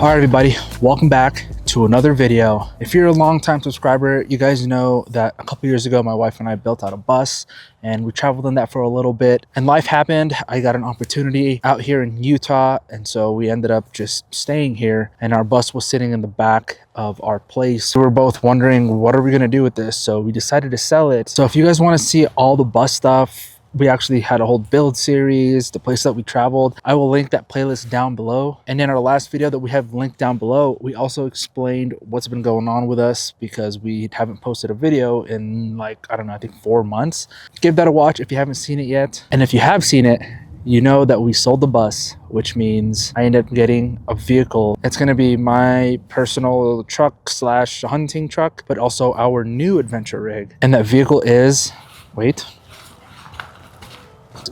All right, everybody, welcome back to another video. If you're a long-time subscriber, you guys know that a couple years ago my wife and I built out a bus and we traveled in that for a little bit, and life happened. I got an opportunity out here in Utah, and so we ended up just staying here, and our bus was sitting in the back of our place. So we're both wondering, what are we going to do with this? So we decided to sell it. So if you guys want to see all the bus stuff, we actually had a whole build series, the place that we traveled. I will link that playlist down below. And in our last video that we have linked down below, we also explained what's been going on with us because we haven't posted a video in like, I don't know, I think 4 months. Give that a watch if you haven't seen it yet. And if you have seen it, you know that we sold the bus, which means I ended up getting a vehicle. It's going to be my personal truck slash hunting truck, but also our new adventure rig. And that vehicle is, wait,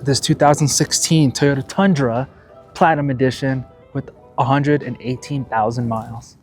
this 2016 Toyota Tundra Platinum Edition with 118,000 miles.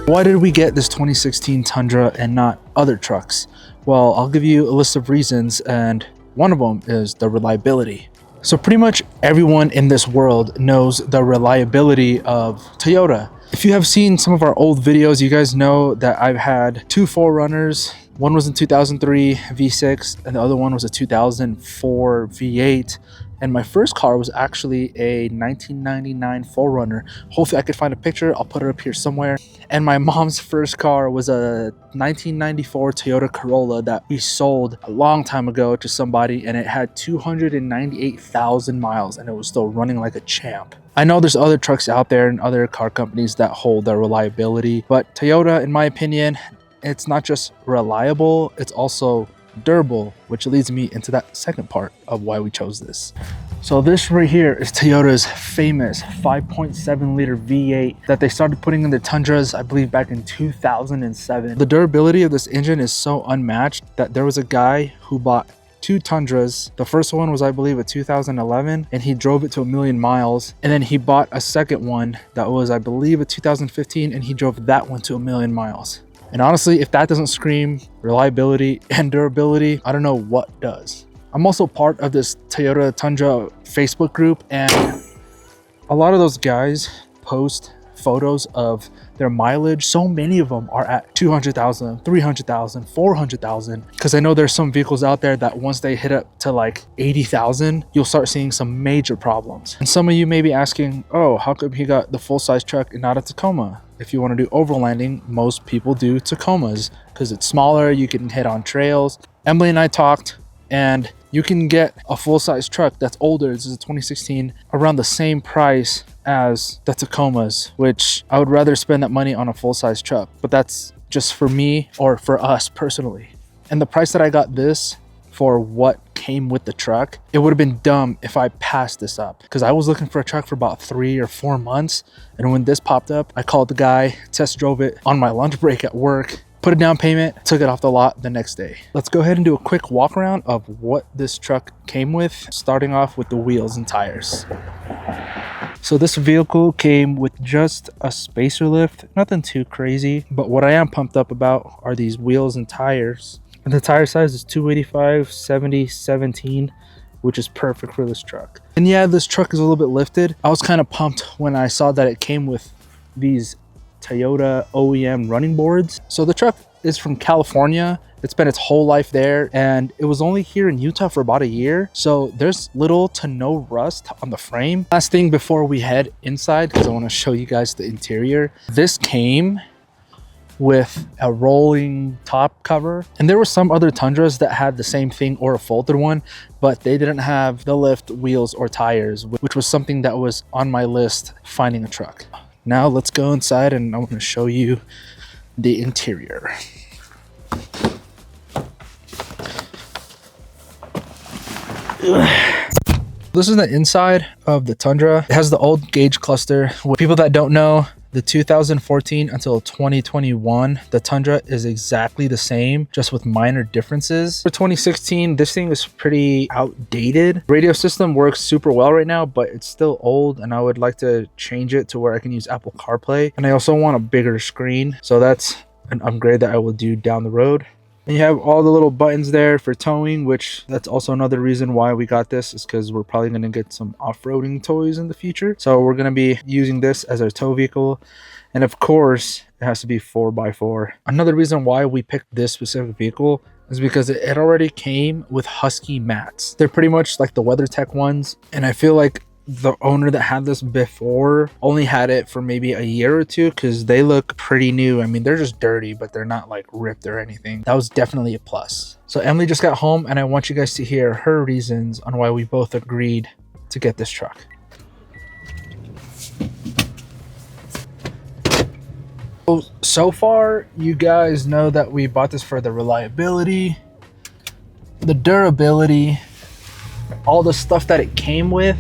Why did we get this 2016 Tundra and not other trucks? Well, I'll give you a list of reasons, and one of them is the reliability. So pretty much everyone in this world knows the reliability of Toyota. If you have seen some of our old videos, you guys know that I've had two 4Runners. One was in 2003 V6 and the other one was a 2004 V8. And my first car was actually a 1999 4Runner. Hopefully I could find a picture. I'll put it up here somewhere. And my mom's first car was a 1994 Toyota Corolla that we sold a long time ago to somebody, and it had 298,000 miles and it was still running like a champ. I know there's other trucks out there and other car companies that hold their reliability, but Toyota, in my opinion, it's not just reliable, it's also durable, which leads me into that second part of why we chose this. So this right here is Toyota's famous 5.7 liter V8 that they started putting in the Tundras, I believe back in 2007. The durability of this engine is so unmatched that there was a guy who bought two Tundras. The first one was, I believe, a 2011, and he drove it to 1,000,000 miles. And then he bought a second one that was, I believe, a 2015, and he drove that one to 1,000,000 miles. And honestly, if that doesn't scream reliability and durability, I don't know what does. I'm also part of this Toyota Tundra Facebook group, and a lot of those guys post photos of their mileage. So many of them are at 200,000, 300,000, 400,000. Because I know there's some vehicles out there that once they hit up to like 80,000, you'll start seeing some major problems. And some of you may be asking, oh, how come he got the full-size truck and not a Tacoma? If you want to do overlanding, most people do Tacomas because it's smaller, you can hit on trails. Emily and I talked, and you can get a full-size truck that's older, this is a 2016, around the same price as the Tacomas, which I would rather spend that money on a full-size truck, but that's just for me or for us personally. And the price that I got this for what came with the truck, it would have been dumb if I passed this up, because I was looking for a truck for about 3 or 4 months, and when this popped up, I called the guy, test drove it on my lunch break at work, put a down payment, took it off the lot the next day. Let's go ahead and do a quick walk around of what this truck came with, starting off with the wheels and tires. So this vehicle came with just a spacer lift, nothing too crazy, but what I am pumped up about are these wheels and tires. And the tire size is 285 70 17, which is perfect for this truck. And yeah, this truck is a little bit lifted. I was kind of pumped when I saw that it came with these Toyota OEM running boards. So the truck is from California. It spent its whole life there, and it was only here in Utah for about a year. So there's little to no rust on the frame. Last thing before we head inside, because I want to show you guys the interior. This came with a rolling top cover, and there were some other Tundras that had the same thing or a folded one, but they didn't have the lift, wheels, or tires, which was something that was on my list finding a truck. Now let's go inside and I want to show you the interior. This is the inside of the Tundra. It has the old gauge cluster. People that don't know, The 2014 until 2021, the Tundra is exactly the same, just with minor differences. For 2016, this thing is pretty outdated. Radio system works super well right now, but it's still old, and I would like to change it to where I can use Apple CarPlay. And I also want a bigger screen, so that's an upgrade that I will do down the road. And you have all the little buttons there for towing, which that's also another reason why we got this, is because we're probably going to get some off-roading toys in the future. So we're going to be using this as our tow vehicle. And of course, it has to be 4x4. Another reason why we picked this specific vehicle is because it already came with Husky mats. They're pretty much like the WeatherTech ones. And I feel like the owner that had this before only had it for maybe a year or two, because they look pretty new. I mean, they're just dirty, but they're not like ripped or anything. That was definitely a plus. So Emily just got home, and I want you guys to hear her reasons on why we both agreed to get this truck. So far, you guys know that we bought this for the reliability, the durability, all the stuff that it came with.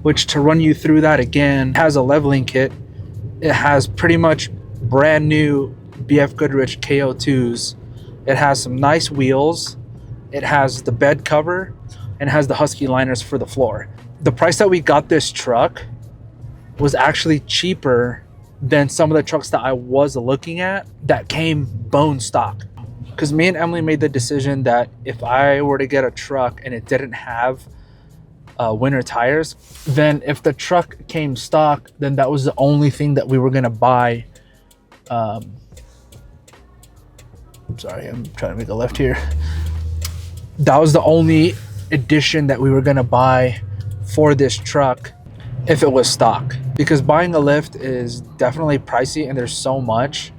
Which, to run you through that again, it has a leveling kit. It has pretty much brand new BF Goodrich KO2s. It has some nice wheels. It has the bed cover, and it has the Husky liners for the floor. The price that we got this truck was actually cheaper than some of the trucks that I was looking at that came bone stock. Because me and Emily made the decision that if I were to get a truck and it didn't have winter tires, then if the truck came stock, then that was the only thing that we were gonna buy. I'm sorry, I'm trying to make a left here. That was the only addition that we were gonna buy for this truck if it was stock, because buying a lift is definitely pricey, and there's so much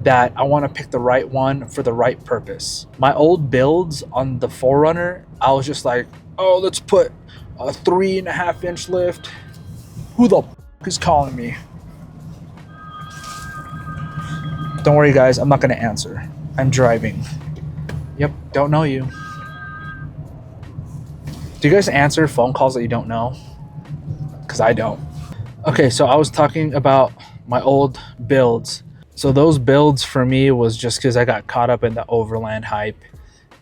that I want to pick the right one for the right purpose. My old builds on the 4Runner, I was just like, oh, let's put a 3.5-inch lift. Who the f is calling me? Don't worry, guys, I'm not gonna answer. I'm driving. Yep, don't know you. Do you guys answer phone calls that you don't know? Because I don't. Okay, so I was talking about my old builds. So those builds for me was just because I got caught up in the Overland hype.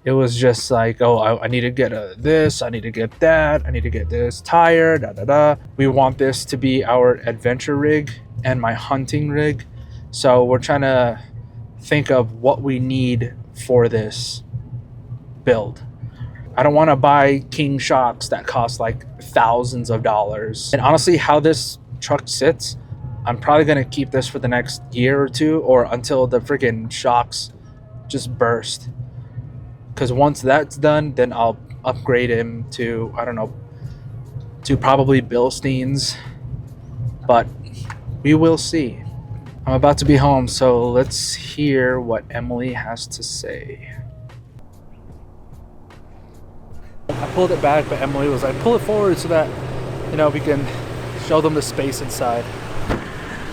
It was just like, oh, I need to get this, I need to get that, I need to get this tire, da-da-da. We want this to be our adventure rig and my hunting rig. So we're trying to think of what we need for this build. I don't want to buy King shocks that cost like thousands of dollars. And honestly, how this truck sits, I'm probably going to keep this for the next year or two, or until the freaking shocks just burst. Because once that's done, then I'll upgrade him to, I don't know, to probably Bilsteins. But we will see. I'm about to be home, so let's hear what Emily has to say. I pulled it back, but Emily was like, pull it forward so that, you know, we can show them the space inside.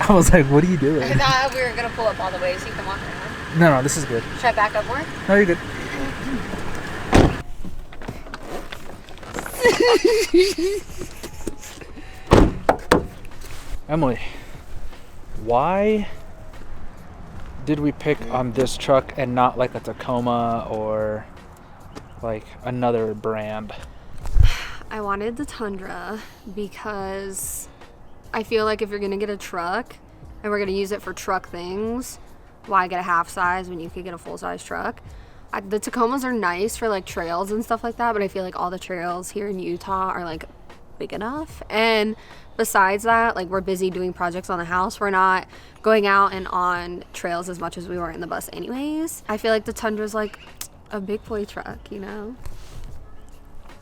I was like, what are you doing? I thought we were going to pull up all the way so you can walk around. No, this is good. Should I back up more? No, you're good. Emily, why did we pick on this truck and not like a Tacoma or like another brand? I wanted the Tundra because I feel like if you're gonna get a truck and we're gonna use it for truck things, why get a half size when you could get a full size truck? The Tacomas are nice for like trails and stuff like that, but I feel like all the trails here in Utah are like big enough. And besides that, like, we're busy doing projects on the house. We're not going out and on trails as much as we were in the bus anyways. I feel like the Tundra's like a big boy truck, you know?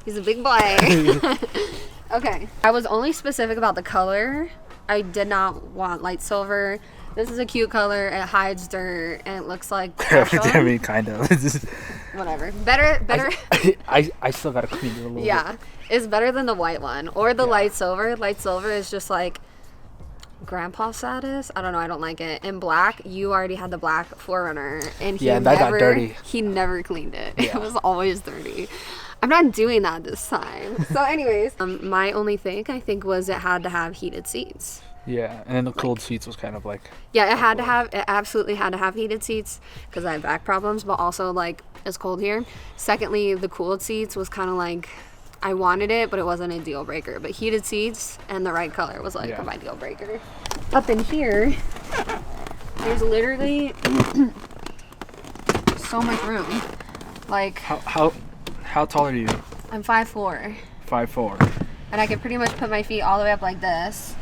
He's a big boy. Okay. I was only specific about the color. I did not want light silver. This is a cute color. It hides dirt and it looks like I mean, kind of. Whatever. Better. I still gotta clean it a little bit. It's better than the white one or the light silver. Light silver is just like grandpa status. I don't know. I don't like it. In black, you already had the black 4Runner, and that got dirty. He never cleaned it. Yeah. It was always dirty. I'm not doing that this time. So anyways, my only thing I think was it had to have heated seats. Yeah, and then the cooled seats was kind of like... Yeah, it absolutely had to have heated seats because I have back problems, but also like it's cold here. Secondly, the cooled seats was kind of like, I wanted it, but it wasn't a deal breaker. But heated seats and the right color was like my deal breaker. Up in here, there's literally so much room. Like how tall are you? I'm 5'4". 5'4". And I can pretty much put my feet all the way up like this.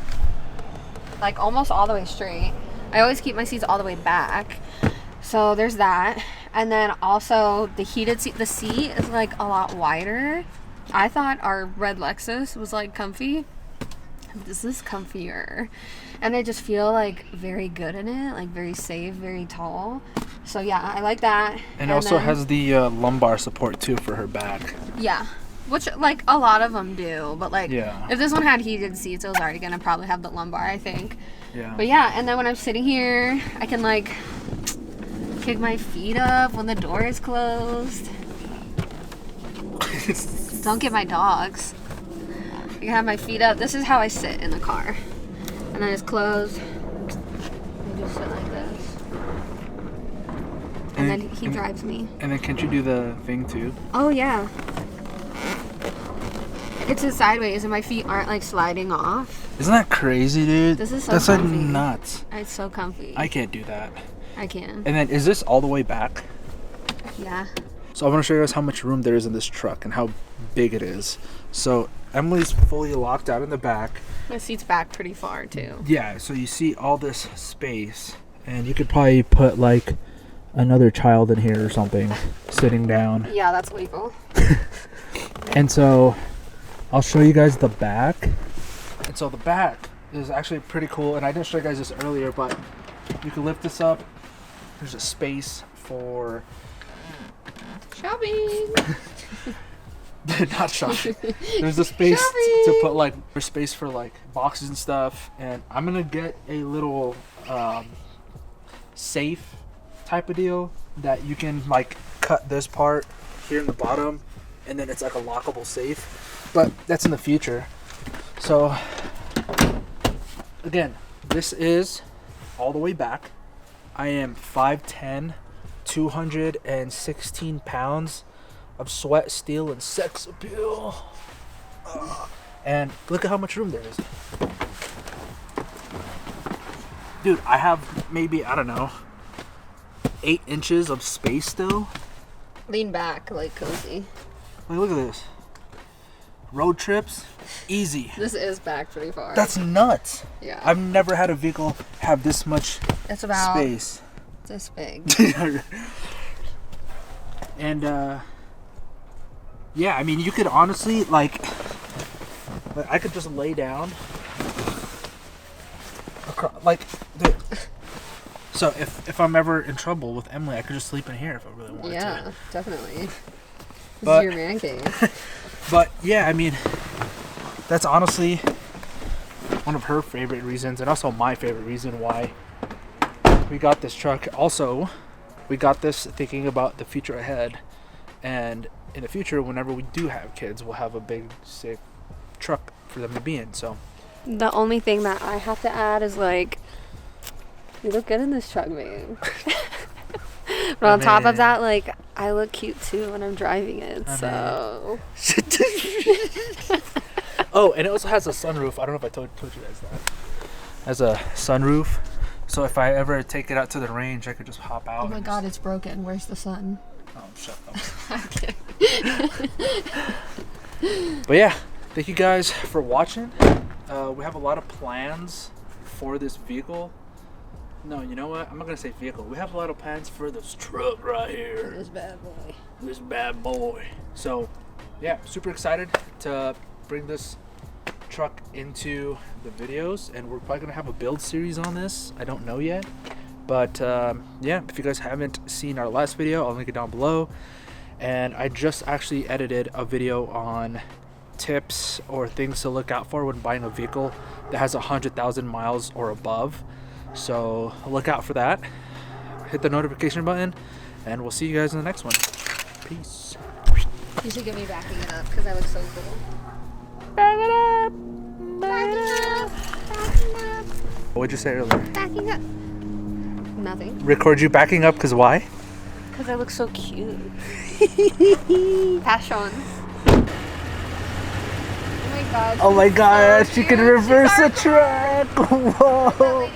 Like almost all the way straight. I always keep my seats all the way back. So there's that. And then also the heated seat. The seat is like a lot wider. I thought our red Lexus was like comfy. This is comfier. And I just feel like very good in it. Like very safe, very tall. So yeah, I like that. And it also has the lumbar support too for her back. Yeah. Which, like, a lot of them do. But, like, if this one had heated seats, it was already going to probably have the lumbar, I think. Yeah. But, yeah, and then when I'm sitting here, I can, like, kick my feet up when the door is closed. Don't get my dogs. I can have my feet up. This is how I sit in the car. And then it's closed. I just sit like this. And then he drives me. And then can't you do the thing, too? Oh, yeah. It's a sideways and my feet aren't like sliding off. Isn't that crazy, dude? This is so That's comfy. like nuts. It's so comfy. I can't do that. I can. And then is this all the way back? Yeah. So I want to show you guys how much room there is in this truck and how big it is. So Emily's fully locked out in the back. My seat's back pretty far too. Yeah, so you see all this space and you could probably put like another child in here or something sitting down. Yeah, that's legal. And so I'll show you guys the back. And so the back is actually pretty cool. And I didn't show you guys this earlier, but you can lift this up. There's a space for shopping. Not shopping. There's a space to put like space for like boxes and stuff. And I'm gonna get a little safe type of deal that you can like cut this part here in the bottom, and then it's like a lockable safe. But that's in the future. So again, this is all the way back. I am 5'10", 216 pounds of sweat, steel, and sex appeal. And look at how much room there is. Dude, I have maybe, I don't know, 8 inches of space still. Lean back, like cozy. Like, look at this. Road trips, easy. This is back pretty far. That's nuts. Yeah. I've never had a vehicle have this much it's about space. This big. And yeah, I mean, you could honestly like I could just lay down like dude. So if I'm ever in trouble with Emily, I could just sleep in here if I really wanted to. Yeah, definitely. This But, is your man cave. But yeah, I mean, that's honestly one of her favorite reasons, and also my favorite reason why we got this truck. Also, we got this thinking about the future ahead, and in the future, whenever we do have kids, we'll have a big, safe truck for them to be in. So The only thing that I have to add is like, you look good in this truck, babe. But on top of that, like, I look cute too when I'm driving it, so. Oh, and it also has a sunroof. I don't know if I told you guys that. It has a sunroof, so if I ever take it out to the range, I could just hop out. Oh my god, it's broken. Where's the sun? Oh, shut up. But yeah, thank you guys for watching. We have a lot of plans for this vehicle. No, you know what? I'm not gonna say vehicle. We have a lot of plans for this truck right here. This bad boy. This bad boy. So, yeah, super excited to bring this truck into the videos, and we're probably gonna have a build series on this. I don't know yet, but yeah, if you guys haven't seen our last video, I'll link it down below. And I just actually edited a video on tips or things to look out for when buying a vehicle that has 100,000 miles or above. So look out for that. Hit the notification button, and we'll see you guys in the next one. Peace. You should get me backing it up because I look so cool. Back it up. Back it up. Back it up. What'd you say earlier? Backing up. Nothing. Record you backing up because why? Because I look so cute. Passion. Oh my god. Oh my god, so she can cute. reverse She's our a truck. Whoa. That lady